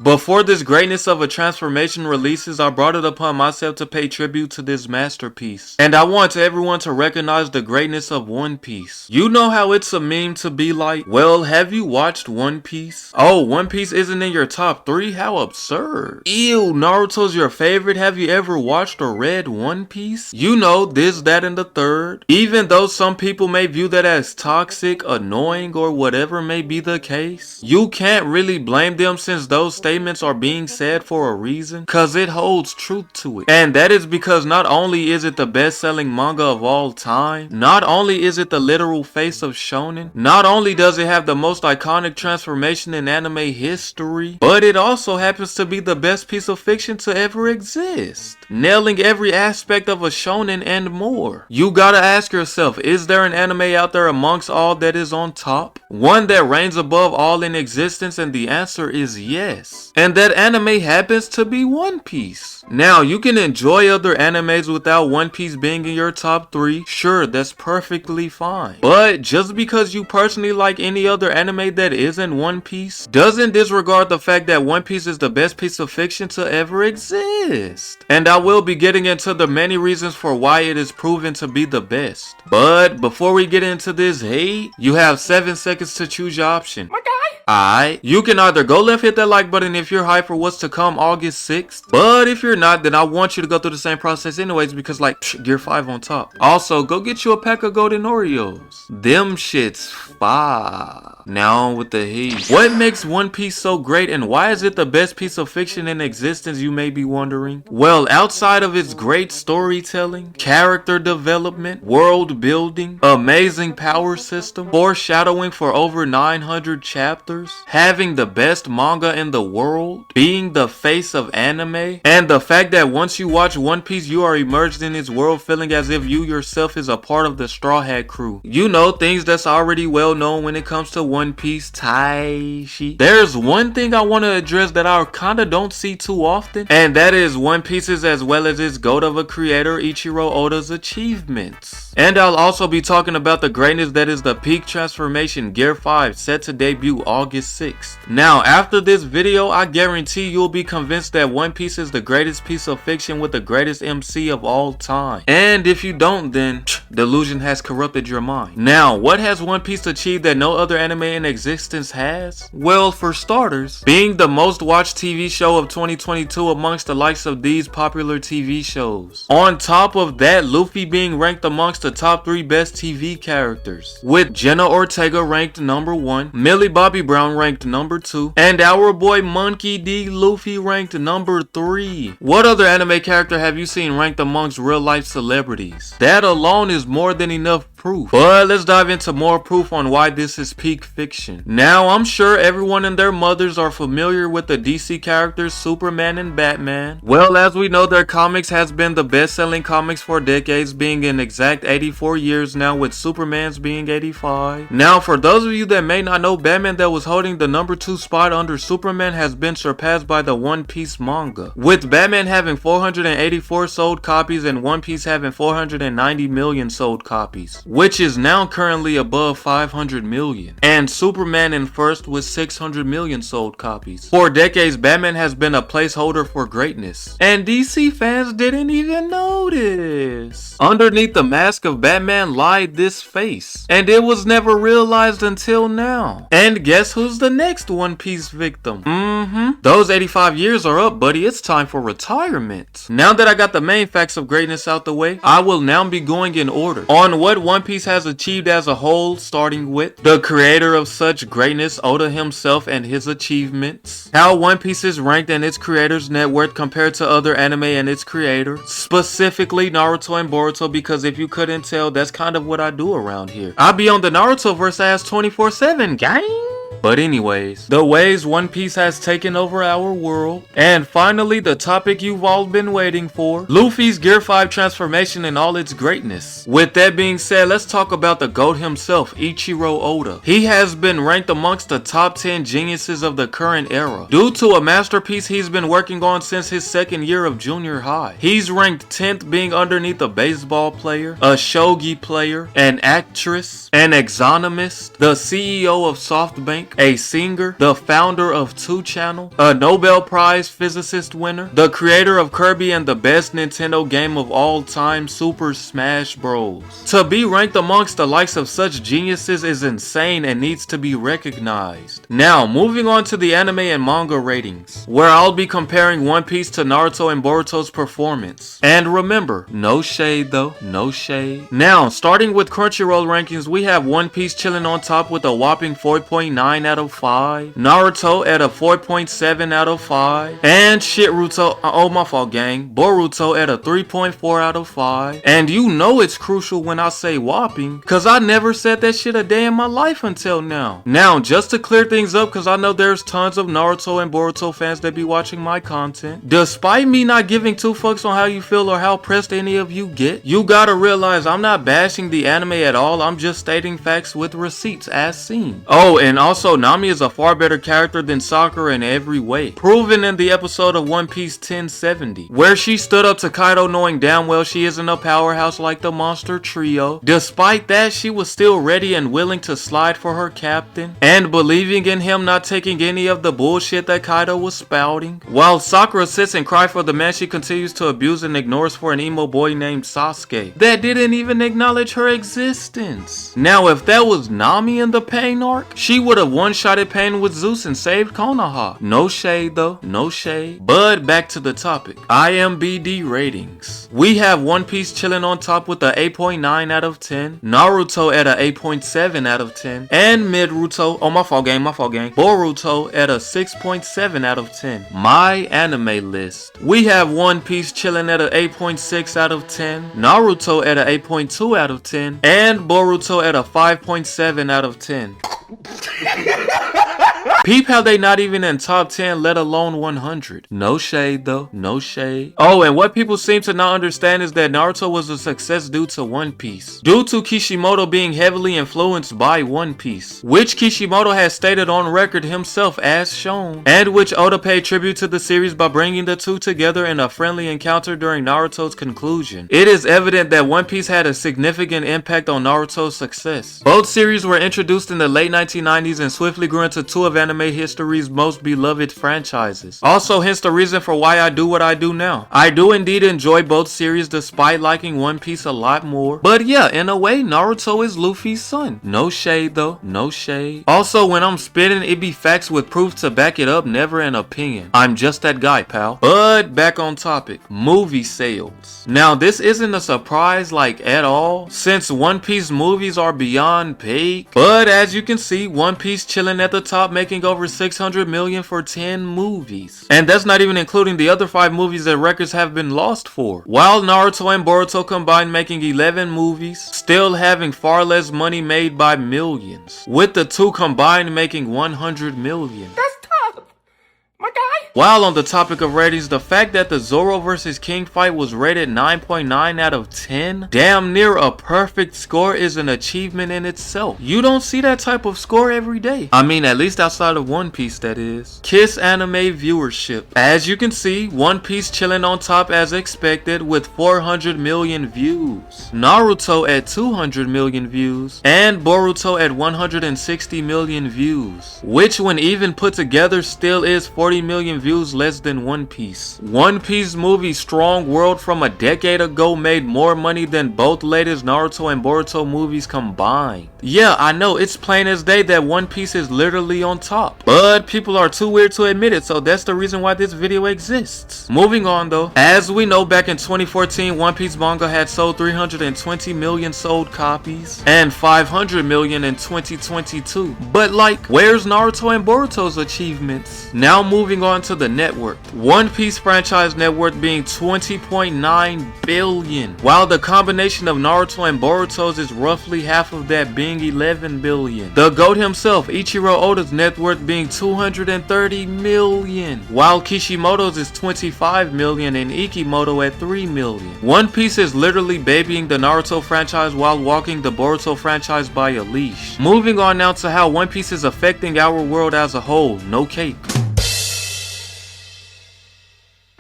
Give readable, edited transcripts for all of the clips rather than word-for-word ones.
Before this greatness of a transformation releases, I brought it upon myself to pay tribute to this masterpiece. And I want everyone to recognize the greatness of One Piece. You know how it's a meme to be like, well, have you watched One Piece? Oh, One Piece isn't in your top 3? How absurd. Ew, Naruto's your favorite? Have you ever watched or read One Piece? You know, this, that, and the third. Even though some people may view that as toxic, annoying, or whatever may be the case, you can't really blame them since those statements are being said for a reason, cause it holds truth to it. And that is because not only is it the best-selling manga of all time, not only is it the literal face of shonen, not only does it have the most iconic transformation in anime history, but it also happens to be the best piece of fiction to ever exist, nailing every aspect of a shonen and more. You gotta ask yourself, is there an anime out there amongst all that is on top? One that reigns above all in existence? And the answer is yes. And that anime happens to be One Piece. Now, you can enjoy other animes without One Piece being in your top 3. Sure, that's perfectly fine. But just because you personally like any other anime that isn't One Piece, doesn't disregard the fact that One Piece is the best piece of fiction to ever exist. And I will be getting into the many reasons for why it is proven to be the best. But before we get into this hate, you have 7 seconds to choose your option. My guy. Alright, you can either go left, hit that like button if you're hyped for what's to come August 6th. But if you're not, then I want you to go through the same process anyways, because like, Gear 5 on top. Also, go get you a pack of golden Oreos. Them shits fire. Now on with the heat. What makes One Piece so great, and why is it the best piece of fiction in existence, you may be wondering? Well, outside of its great storytelling, character development, world building, amazing power system, foreshadowing for over 900 chapters, having the best manga in the world, being the face of anime, and the fact that once you watch One Piece, you are immersed in its world, feeling as if you yourself is a part of the Straw Hat crew. You know, things that's already well known when it comes to One Piece, Taishi. There's one thing I want to address that I kinda don't see too often, and that is One Piece's as well as its GOAT of a creator, Ichiro Oda's achievements. And I'll also be talking about the greatness that is the peak transformation Gear 5, set to debut August 6th. Now, after this video, I guarantee you'll be convinced that One Piece is the greatest piece of fiction with the greatest MC of all time. And if you don't, then delusion has corrupted your mind. Now, what has One Piece achieved that no other anime in existence has? Well, for starters, being the most watched TV show of 2022 amongst the likes of these popular TV shows. On top of that, Luffy being ranked amongst the top 3 best TV characters, with Jenna Ortega ranked number 1, Millie Bobby Brown ranked number 2, and our boy Monkey D. Luffy ranked number 3. What other anime character have you seen ranked amongst real life celebrities? That alone is more than enough proof. But let's dive into more proof on why this is peak fiction. Now, I'm sure everyone and their mothers are familiar with the DC characters Superman and Batman. Well, as we know, their comics has been the best-selling comics for decades, being an exact 84 years now, with Superman's being 85. Now, for those of you that may not know, Batman that was holding the number 2 spot under Superman has been surpassed by the One Piece manga, with Batman having 484 sold copies and One Piece having 490 million sold copies, which is now currently above 500 million, and Superman in first with 600 million sold copies. For decades, Batman has been a placeholder for greatness, and DC fans didn't even notice. Underneath the mask of Batman lied this face, and it was never realized until now. And guess who's the next One Piece victim? Those 85 years are up, buddy. It's time for retirement. Now that I got the main facts of greatness out the way, I will now be going in order on what One Piece has achieved as a whole, starting with the creator of such greatness, Oda himself, and his achievements, how One Piece is ranked and its creator's net worth compared to other anime and its creator, specifically Naruto and Boruto, because if you couldn't tell, that's kind of what I do around here. I be on the Naruto verse ass 24/7, gang. But anyways, the ways One Piece has taken over our world. And finally, the topic you've all been waiting for, Luffy's Gear 5 transformation in all its greatness. With that being said, let's talk about the GOAT himself, Ichiro Oda. He has been ranked amongst the top 10 geniuses of the current era, due to a masterpiece he's been working on since his 2nd year of junior high. He's ranked 10th, being underneath a baseball player, a shogi player, an actress, an exonomist, the CEO of SoftBank, rank, a singer, the founder of 2 Channel, a Nobel Prize physicist winner, the creator of Kirby and the best Nintendo game of all time, Super Smash Bros. To be ranked amongst the likes of such geniuses is insane and needs to be recognized. Now, moving on to the anime and manga ratings, where I'll be comparing One Piece to Naruto and Boruto's performance. And remember, no shade though, no shade. Now, starting with Crunchyroll rankings, we have One Piece chilling on top with a whopping 4.9 out of 5, Naruto at a 4.7 out of 5, and Shitruto, oh my fault gang, Boruto at a 3.4 out of 5. And you know it's crucial when I say whopping, cause I never said that shit a day in my life until now. Now, just to clear things up, cause I know there's tons of Naruto and Boruto fans that be watching my content, despite me not giving 2 fucks on how you feel or how pressed any of you get, you gotta realize I'm not bashing the anime at all, I'm just stating facts with receipts as seen. Oh, and also Nami is a far better character than Sakura in every way, proven in the episode of One Piece 1070, where she stood up to Kaido knowing damn well she isn't a powerhouse like the monster trio. Despite that, she was still ready and willing to slide for her captain, and believing in him not taking any of the bullshit that Kaido was spouting. While Sakura sits and cries for the man she continues to abuse and ignores for an emo boy named Sasuke that didn't even acknowledge her existence. Now, if that was Nami in the Pain arc, she would have one-shotted Pain with Zeus and saved Konoha. No shade though, no shade. But back to the topic. IMBD ratings. We have One Piece chilling on top with a 8.9 out of 10, Naruto at a 8.7 out of 10, and Midruto, oh my fault gang, Boruto at a 6.7 out of 10. My anime list. We have One Piece chilling at a 8.6 out of 10, Naruto at a 8.2 out of 10, and Boruto at a 5.7 out of 10. Peep how they not even in top 10, let alone 100. No shade though, no shade. Oh, and what people seem to not understand is that Naruto was a success due to One Piece, due to Kishimoto being heavily influenced by One Piece, which Kishimoto has stated on record himself as shown, and which Oda paid tribute to the series by bringing the 2 together in a friendly encounter during Naruto's conclusion. It is evident that One Piece had a significant impact on Naruto's success. Both series were introduced in the late 1990s and swiftly grew into 2 of anime history's most beloved franchises. Also, hence the reason for why I do what I do now. I do indeed enjoy both series despite liking One Piece a lot more. But yeah, in a way, Naruto is Luffy's son. No shade though, no shade. Also, when I'm spitting, it be facts with proof to back it up, never an opinion. I'm just that guy, pal. But back on topic, movie sales. Now, this isn't a surprise like at all, since One Piece movies are beyond peak. But as you can see, One Piece chilling at the top, making over 600 million for 10 movies. And that's not even including the other 5 movies that records have been lost for. While Naruto and Boruto combined making 11 movies, still having far less money made by millions, with the 2 combined making 100 million. That's tough, my guy. While on the topic of ratings, the fact that the Zoro vs King fight was rated 9.9 out of 10, damn near a perfect score, is an achievement in itself. You don't see that type of score every day. I mean, at least outside of One Piece, that is. Kiss anime viewership. As you can see, One Piece chilling on top as expected with 400 million views, Naruto at 200 million views, and Boruto at 160 million views, which when even put together still is 40 million views less than One Piece. One Piece movie Strong World from a decade ago made more money than both latest Naruto and Boruto movies combined. Yeah, I know, it's plain as day that One Piece is literally on top, but people are too weird to admit it, so that's the reason why this video exists. Moving on though, as we know, back in 2014, One Piece manga had sold 320 million sold copies and 500 million in 2022. But like, where's Naruto and Boruto's achievements? Now moving on to the net worth. One Piece franchise net worth being 20.9 billion, while the combination of Naruto and Boruto's is roughly half of that, being 11 billion. The GOAT himself, Ichiro Oda's net worth being 230 million, while Kishimoto's is 25 million and Ikimoto at 3 million. One Piece is literally babying the Naruto franchise while walking the Boruto franchise by a leash. Moving on now to how One Piece is affecting our world as a whole. No cake.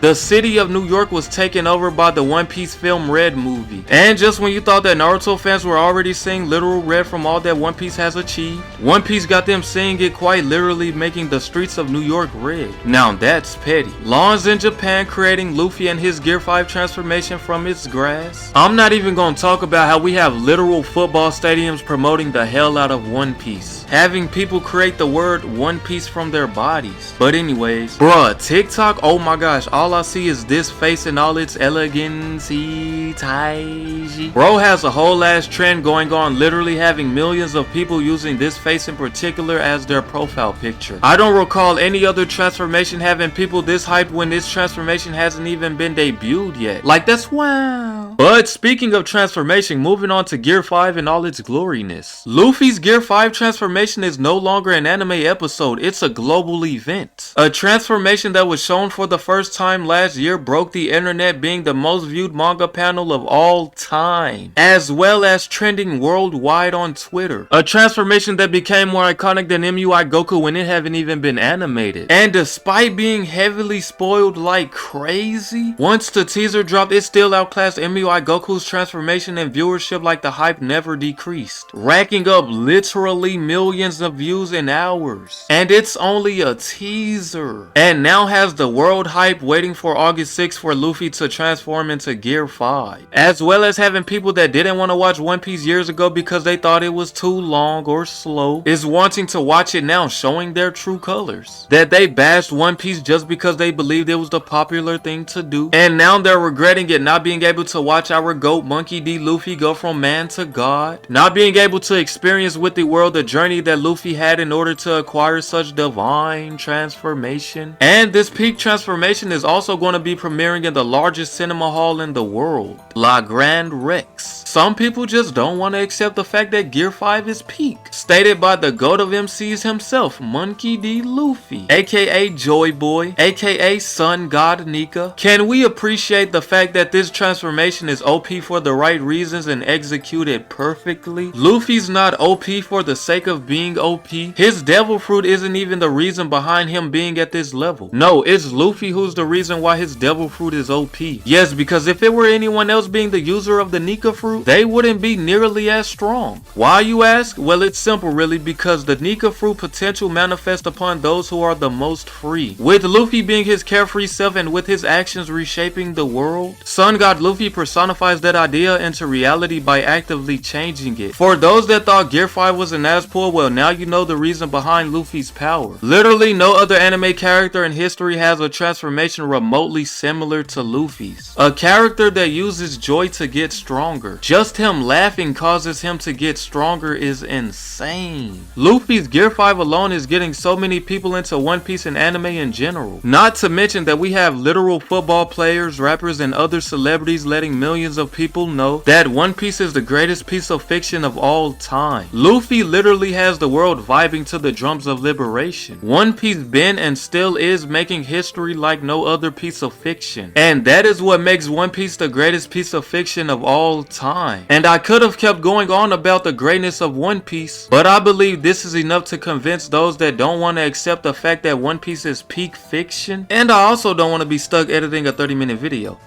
The city of New York was taken over by the One Piece film Red movie. And just when you thought that Naruto fans were already seeing literal red from all that One Piece has achieved, One Piece got them seeing it quite literally, making the streets of New York red. Now that's petty. Lawns in Japan creating Luffy and his Gear 5 transformation from its grass. I'm not even gonna talk about how we have literal football stadiums promoting the hell out of One Piece, having people create the word One Piece from their bodies. But anyways, bruh, TikTok, oh my gosh, all I see is this face in all its elegancy, taiji. Bro has a whole ass trend going on, literally having millions of people using this face in particular as their profile picture. I don't recall any other transformation having people this hyped when this transformation hasn't even been debuted yet. Like, that's wow. But speaking of transformation, moving on to Gear 5 and all its gloriness. Luffy's Gear 5 transformation is no longer an anime episode, it's a global event. A transformation that was shown for the first time last year broke the internet, being the most viewed manga panel of all time, as well as trending worldwide on Twitter. A transformation that became more iconic than MUI Goku when it haven't even been animated. And despite being heavily spoiled like crazy, once the teaser dropped, it still outclassed MUI Goku's transformation in viewership like the hype never decreased, racking up literally millions of views in hours. And it's only a teaser, and now has the world hype waiting for August 6th for Luffy to transform into Gear 5, as well as having people that didn't want to watch One Piece years ago because they thought it was too long or slow is wanting to watch it now, showing their true colors. That they bashed One Piece just because they believed it was the popular thing to do, and now they're regretting it, not being able to watch our GOAT Monkey D. Luffy go from man to god, not being able to experience with the world the journey that Luffy had in order to acquire such divine transformation. And this peak transformation is also going to be premiering in the largest cinema hall in the world, La Grande Rex. Some people just don't want to accept the fact that Gear 5 is peak, stated by the GOAT of MCs himself, Monkey D. Luffy, aka Joy Boy, aka Sun God Nika. Can we appreciate the fact that this transformation is OP for the right reasons and executed perfectly? Luffy's not OP for the sake of being OP. His devil fruit isn't even the reason behind him being at this level. No, it's Luffy who's the reason why his devil fruit is OP. Yes, because if it were anyone else being the user of the Nika fruit, they wouldn't be nearly as strong. Why, you ask? Well, it's simple really, because the Nika fruit potential manifests upon those who are the most free. With Luffy being his carefree self and with his actions reshaping the world, Sun God Luffy personifies that idea into reality by actively changing it. For those that thought Gear 5 was an asspull, well, now you know the reason behind Luffy's power. Literally no other anime character in history has a transformation remotely similar to Luffy's. A character that uses joy to get stronger. Just him laughing causes him to get stronger is insane. Luffy's Gear 5 alone is getting so many people into One Piece and anime in general. Not to mention that we have literal football players, rappers, and other celebrities letting millions of people know that One Piece is the greatest piece of fiction of all time. Luffy literally has the world vibing to the drums of liberation. One Piece been and still is making history like no other piece of fiction. And that is what makes One Piece the greatest piece of fiction of all time. And I could have kept going on about the greatness of One Piece, but I believe this is enough to convince those that don't want to accept the fact that One Piece is peak fiction. And I also don't want to be stuck editing a 30-minute video.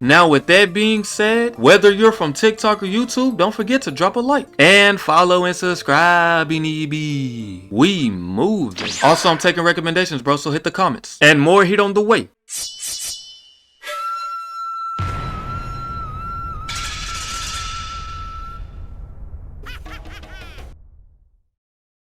Now with that being said, whether you're from TikTok or YouTube, don't forget to drop a like and follow and subscribe. We moving. Also, I'm taking recommendations, bro, so hit the comments. And more heat on the way.